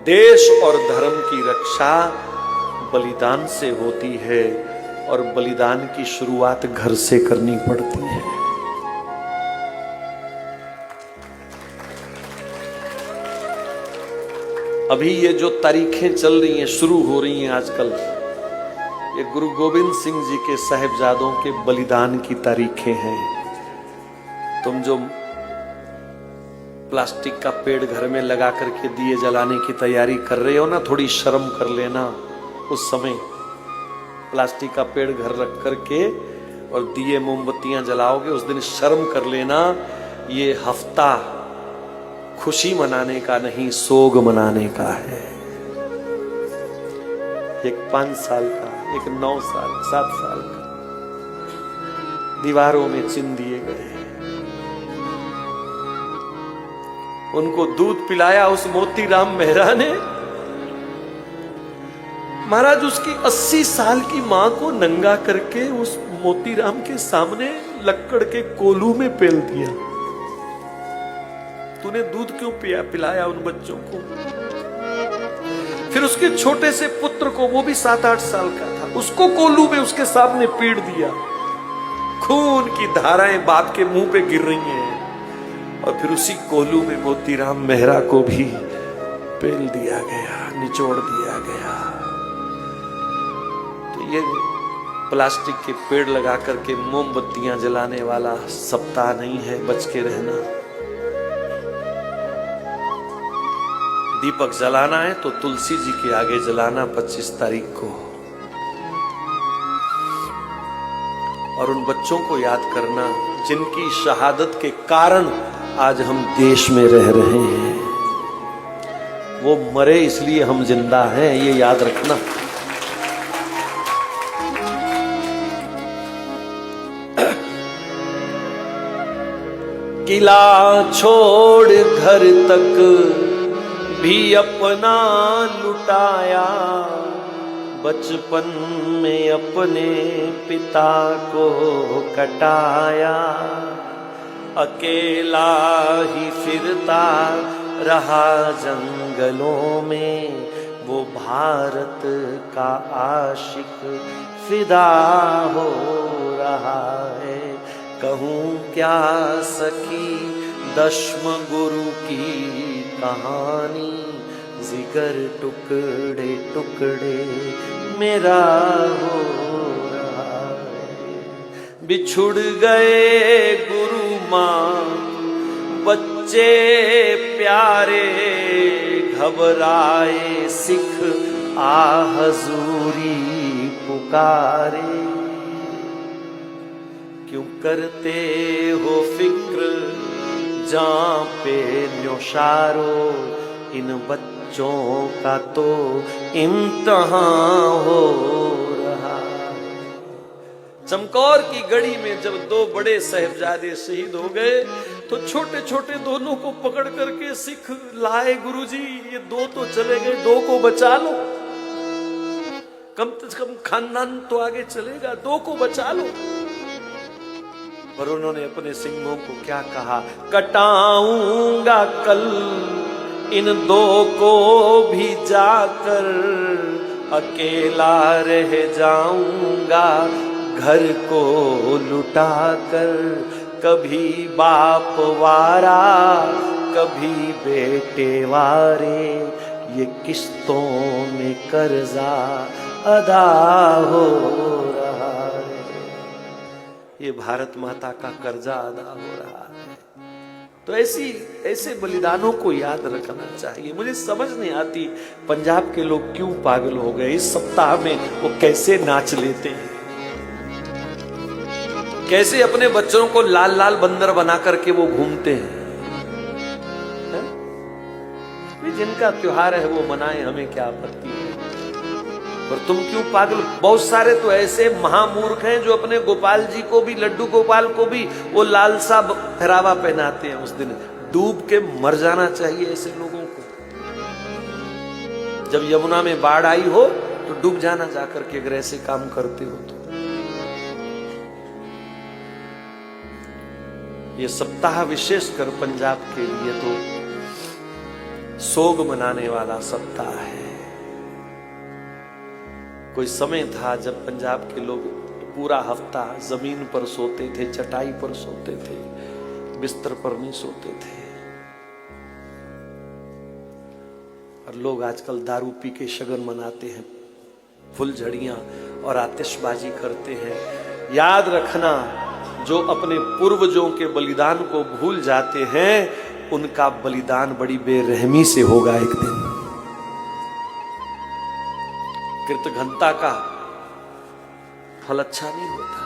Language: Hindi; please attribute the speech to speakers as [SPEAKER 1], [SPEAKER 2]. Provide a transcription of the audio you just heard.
[SPEAKER 1] देश और धर्म की रक्षा बलिदान से होती है और बलिदान की शुरुआत घर से करनी पड़ती है। अभी ये जो तारीखें चल रही हैं, शुरू हो रही हैं आजकल, ये गुरु गोविंद सिंह जी के साहिबजादों के बलिदान की तारीखें हैं। तुम जो प्लास्टिक का पेड़ घर में लगा करके दिए जलाने की तैयारी कर रहे हो ना, थोड़ी शर्म कर लेना। उस समय प्लास्टिक का पेड़ घर रख करके और दिए मोमबत्तियां जलाओगे, उस दिन शर्म कर लेना। ये हफ्ता खुशी मनाने का नहीं, सोग मनाने का है। एक 5 साल का, एक 9 साल, 7 साल का दीवारों में चिन्ह दिए गए। उनको दूध पिलाया उस मोतीराम मेहरा ने। महाराज, उसकी 80 साल की मां को नंगा करके उस मोतीराम के सामने लक्कड़ के कोलू में पेल दिया। तूने दूध क्यों पिलाया उन बच्चों को? फिर उसके छोटे से पुत्र को, वो भी 7-8 साल का था, उसको कोलू में उसके सामने पीट दिया। खून की धाराएं बाप के मुंह पे गिर रही हैं। और फिर उसी कोलू में मोतीराम मेहरा को भी पेल दिया गया, निचोड़ दिया गया। तो ये प्लास्टिक के पेड़ लगा करके मोमबत्तियां जलाने वाला सप्ताह नहीं है, बच के रहना। दीपक जलाना है तो तुलसी जी के आगे जलाना 25 तारीख को। और उन बच्चों को याद करना जिनकी शहादत के कारण आज हम देश में रह रहे हैं। वो मरे इसलिए हम जिंदा हैं, ये याद रखना। किला छोड़ घर तक भी अपना लुटाया, बचपन में अपने पिता को कटाया। अकेला ही फिरता रहा जंगलों में, वो भारत का आशिक फिदा हो रहा है। कहूँ क्या सखी दशम गुरु की कहानी, जिगर टुकड़े टुकड़े मेरा हो रहा है। बिछुड़ गए गुरु माँ बच्चे प्यारे, घबराए सिख आ हजूरी पुकारे। क्यों करते हो फिक्र जां पे न्योशारो, इन बच्चों का तो इम्तहान हो रहा। चमकौर की गढ़ी में जब 2 बड़े साहिबजादे शहीद हो गए तो छोटे छोटे दोनों को पकड़ करके सिख लाए। गुरुजी, ये 2 तो चले गए, 2 को बचा लो, कम से कम खानदान तो आगे चलेगा, 2 को बचा लो। पर उन्होंने अपने सिंहों को क्या कहा? कटाऊंगा कल इन 2 को भी जाकर, अकेला रह जाऊंगा घर को लुटाकर। कभी बाप वारा कभी बेटे वारे, ये किस्तों में कर्जा अदा हो रहा है। ये भारत माता का कर्जा अदा हो रहा है। तो ऐसे बलिदानों को याद रखना चाहिए। मुझे समझ नहीं आती पंजाब के लोग क्यों पागल हो गए। इस सप्ताह में वो कैसे नाच लेते हैं, कैसे अपने बच्चों को लाल लाल बंदर बना करके वो घूमते हैं। जिनका त्योहार है वो मनाए, हमें क्या आपत्ति है। पर तुम क्यों पागल? बहुत सारे तो ऐसे महामूर्ख हैं जो अपने गोपाल जी को भी, लड्डू गोपाल को भी वो लाल सा पहरावा पहनाते हैं। उस दिन डूब के मर जाना चाहिए ऐसे लोगों को। जब यमुना में बाढ़ आई हो तो डूब जाना जाकर के, अगर ऐसे काम करते हो तो। ये सप्ताह विशेषकर पंजाब के लिए तो सोग मनाने वाला सप्ताह है। कोई समय था जब पंजाब के लोग पूरा हफ्ता जमीन पर सोते थे, चटाई पर सोते थे, बिस्तर पर नहीं सोते थे। और लोग आजकल दारू पी के शगन मनाते हैं, फुलझड़ियां और आतिशबाजी करते हैं। याद रखना, जो अपने पूर्वजों के बलिदान को भूल जाते हैं, उनका बलिदान बड़ी बेरहमी से होगा एक दिन। कृतघ्नता का फल अच्छा नहीं होता।